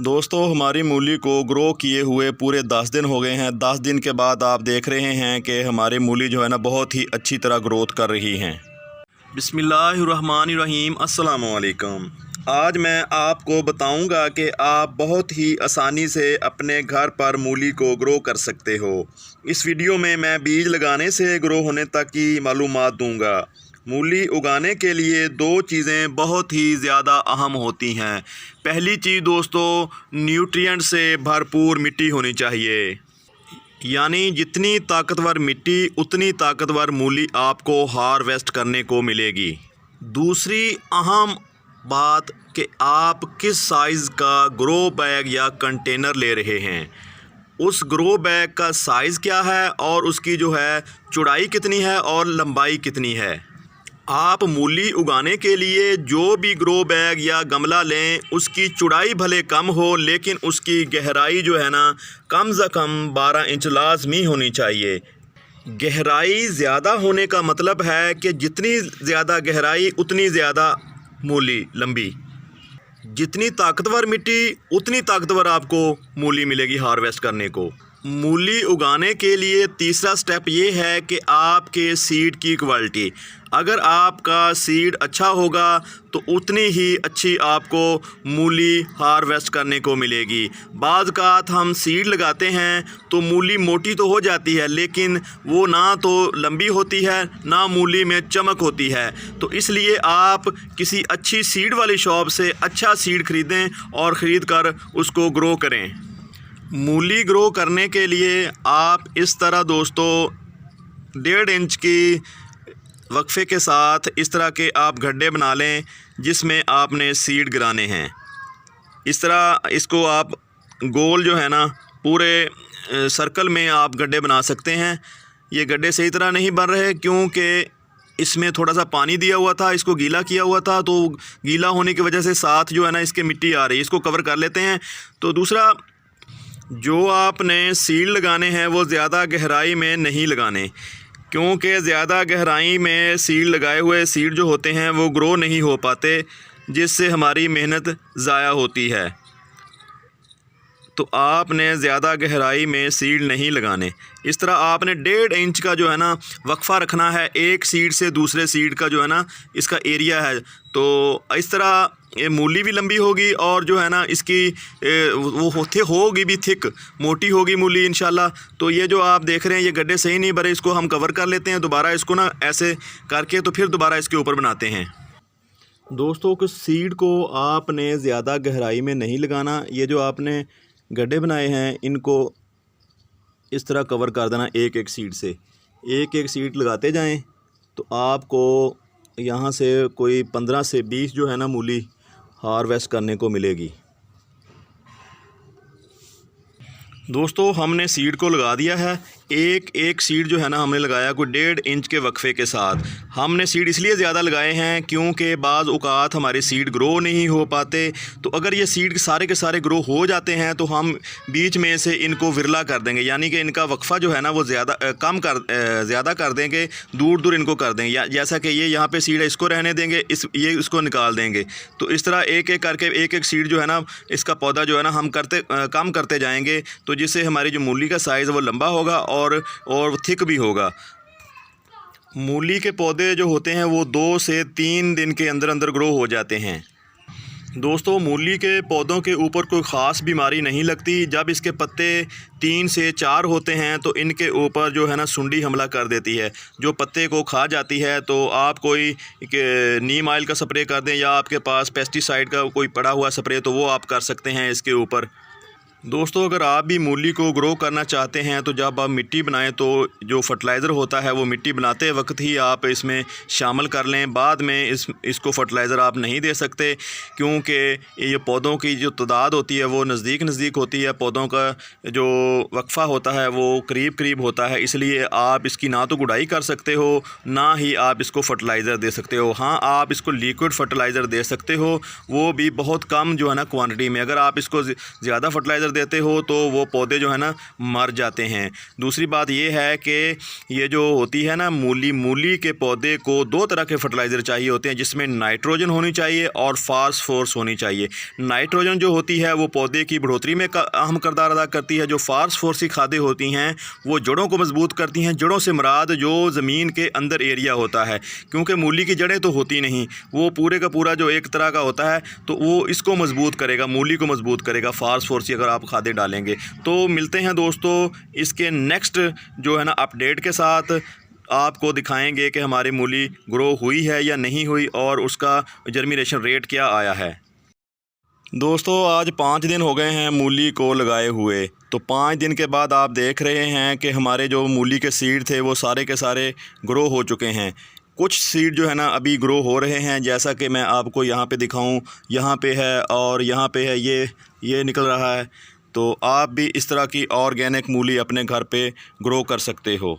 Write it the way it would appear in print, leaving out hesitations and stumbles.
दोस्तों हमारी मूली को ग्रो किए हुए पूरे 10 दिन हो गए हैं। 10 दिन के बाद आप देख रहे हैं कि हमारी मूली जो है ना बहुत ही अच्छी तरह ग्रोथ कर रही हैं। बिस्मिल्लाहिर्रहमानिर्रहीम, अस्सलाम वालेकुम। आज मैं आपको बताऊंगा कि आप बहुत ही आसानी से अपने घर पर मूली को ग्रो कर सकते हो। इस वीडियो में मैं बीज लगाने से ग्रो होने तक की मालूमात दूंगा। मूली उगाने के लिए दो चीज़ें बहुत ही ज़्यादा अहम होती हैं। पहली चीज़ दोस्तों, न्यूट्रिएंट से भरपूर मिट्टी होनी चाहिए, यानी जितनी ताकतवर मिट्टी उतनी ताकतवर मूली आपको हार्वेस्ट करने को मिलेगी। दूसरी अहम बात कि आप किस साइज़ का ग्रो बैग या कंटेनर ले रहे हैं, उस ग्रो बैग का साइज़ क्या है और उसकी जो है चौड़ाई कितनी है और लंबाई कितनी है। आप मूली उगाने के लिए जो भी ग्रो बैग या गमला लें, उसकी चौड़ाई भले कम हो लेकिन उसकी गहराई जो है ना कम से कम 12 इंच लाजमी होनी चाहिए। गहराई ज़्यादा होने का मतलब है कि जितनी ज़्यादा गहराई उतनी ज़्यादा मूली लंबी। जितनी ताकतवर मिट्टी उतनी ताकतवर आपको मूली मिलेगी हार्वेस्ट करने को। मूली उगाने के लिए तीसरा स्टेप ये है कि आपके सीड की क्वालिटी। अगर आपका सीड अच्छा होगा तो उतनी ही अच्छी आपको मूली हार्वेस्ट करने को मिलेगी। बाज़ औक़ात हम सीड लगाते हैं तो मूली मोटी तो हो जाती है लेकिन वो ना तो लंबी होती है ना मूली में चमक होती है। तो इसलिए आप किसी अच्छी सीड वाली शॉप से अच्छा सीड ख़रीदें और ख़रीद कर उसको ग्रो करें। मूली ग्रो करने के लिए आप इस तरह दोस्तों 1.5 इंच की वक्फे के साथ इस तरह के आप गड्ढे बना लें जिसमें आपने सीड गिराने हैं। इस तरह इसको आप गोल जो है ना पूरे सर्कल में आप गड्ढे बना सकते हैं। ये गड्ढे सही तरह नहीं बन रहे क्योंकि इसमें थोड़ा सा पानी दिया हुआ था, इसको गीला किया हुआ था, तो गीला होने की वजह से साथ जो है ना इसके मिट्टी आ रही है। इसको कवर कर लेते हैं। तो दूसरा, जो आपने सीड लगाने हैं वो ज़्यादा गहराई में नहीं लगाने, क्योंकि ज़्यादा गहराई में सीड लगाए हुए सीड जो होते हैं वो ग्रो नहीं हो पाते, जिससे हमारी मेहनत ज़ाया होती है। तो आपने ज़्यादा गहराई में सीड नहीं लगाने। इस तरह आपने 1.5 इंच का जो है ना वक्फ़ा रखना है एक सीड से दूसरे सीड का जो है ना इसका एरिया है। तो इस तरह ये मूली भी लंबी होगी और जो है ना इसकी होगी भी थिक, मोटी होगी मूली इंशाल्लाह। तो ये जो आप देख रहे हैं ये गड्ढे सही नहीं भरे, इसको हम कवर कर लेते हैं दोबारा, इसको ना ऐसे करके तो फिर दोबारा इसके ऊपर बनाते हैं। दोस्तों कुछ सीड को आपने ज़्यादा गहराई में नहीं लगाना। ये जो आपने गड्ढे बनाए हैं इनको इस तरह कवर कर देना एक एक सीड से। एक एक सीड लगाते जाएं तो आपको यहाँ से कोई 15 से 20 जो है ना मूली हार्वेस्ट करने को मिलेगी। दोस्तों हमने सीड को लगा दिया है। एक एक सीड जो है ना हमने लगाया कोई 1.5 इंच के वक्फे के साथ। हमने सीड इसलिए ज़्यादा लगाए हैं क्योंकि बाज़ औक़ात हमारे सीड ग्रो नहीं हो पाते। तो अगर ये सीड सारे के सारे ग्रो हो जाते हैं तो हम बीच में से इनको विरला कर देंगे, यानी कि इनका वक्फ़ा जो है ना वो ज़्यादा कर देंगे, दूर दूर इनको कर देंगे। या जैसा कि ये यहाँ पे सीड है इसको रहने देंगे, ये इसको निकाल देंगे। तो इस तरह एक एक करके एक एक सीड जो है ना इसका पौधा जो है ना हम कम करते जाएँगे, तो जिससे हमारी जो मूली का साइज़ वो लंबा होगा और थिक भी होगा। मूली के पौधे जो होते हैं वो 2 से 3 दिन के अंदर अंदर ग्रो हो जाते हैं। दोस्तों मूली के पौधों के ऊपर कोई ख़ास बीमारी नहीं लगती। जब इसके पत्ते 3 से 4 होते हैं तो इनके ऊपर जो है ना सुंडी हमला कर देती है, जो पत्ते को खा जाती है। तो आप कोई नीम ऑयल का स्प्रे कर दें या आपके पास पेस्टिसाइड का कोई पड़ा हुआ स्प्रे तो वो आप कर सकते हैं इसके ऊपर। दोस्तों अगर आप भी मूली को ग्रो करना चाहते हैं तो जब आप मिट्टी बनाएं तो जो फर्टिलाइज़र होता है वो मिट्टी बनाते वक्त ही आप इसमें शामिल कर लें। बाद में इसको फर्टिलाइज़र आप नहीं दे सकते क्योंकि ये पौधों की जो तादाद होती है वो नज़दीक होती है, पौधों का जो वक्फ़ा होता है वो करीब होता है। इसलिए आप इसकी ना तो गुड़ाई कर सकते हो ना ही आप इसको फर्टिलाइज़र दे सकते हो। हाँ, आप इसको लिक्विड फर्टिलाइज़र दे सकते हो, वो भी बहुत कम जो है ना क्वान्टिटी में। अगर आप इसको ज़्यादा फर्टिलाइज़र फर्टिलाइज़र देते हो तो वो पौधे जो है ना मर जाते हैं। दूसरी बात ये है कि ये जो होती है ना मूली के पौधे को 2 तरह के फर्टिलाइज़र चाहिए होते हैं, जिसमें नाइट्रोजन होनी चाहिए और फास्फोरस होनी चाहिए। नाइट्रोजन जो होती है वो पौधे की बढ़ोतरी में अहम किरदार अदा करती है। जो फास्फोरस की खादें होती हैं वो जड़ों को मजबूत करती हैं। जड़ों से मुराद जो ज़मीन के अंदर एरिया होता है, क्योंकि मूली की जड़ें तो होती नहीं, वो पूरे का पूरा जो एक तरह का होता है, तो वो इसको मजबूत करेगा, मूली को मजबूत करेगा फास्फोरस की अगर आप खादें डालेंगे। तो मिलते हैं दोस्तों इसके नेक्स्ट जो है ना अपडेट के साथ। आपको दिखाएंगे कि हमारी मूली ग्रो हुई है या नहीं हुई और उसका जर्मिनेशन रेट क्या आया है। दोस्तों आज 5 दिन हो गए हैं मूली को लगाए हुए। तो 5 दिन के बाद आप देख रहे हैं कि हमारे जो मूली के सीड थे वो सारे के सारे ग्रो हो चुके हैं। कुछ सीड जो है ना अभी ग्रो हो रहे हैं, जैसा कि मैं आपको यहाँ पे दिखाऊं, यहाँ पे है और यहाँ पे है, ये निकल रहा है। तो आप भी इस तरह की ऑर्गेनिक मूली अपने घर पे ग्रो कर सकते हो।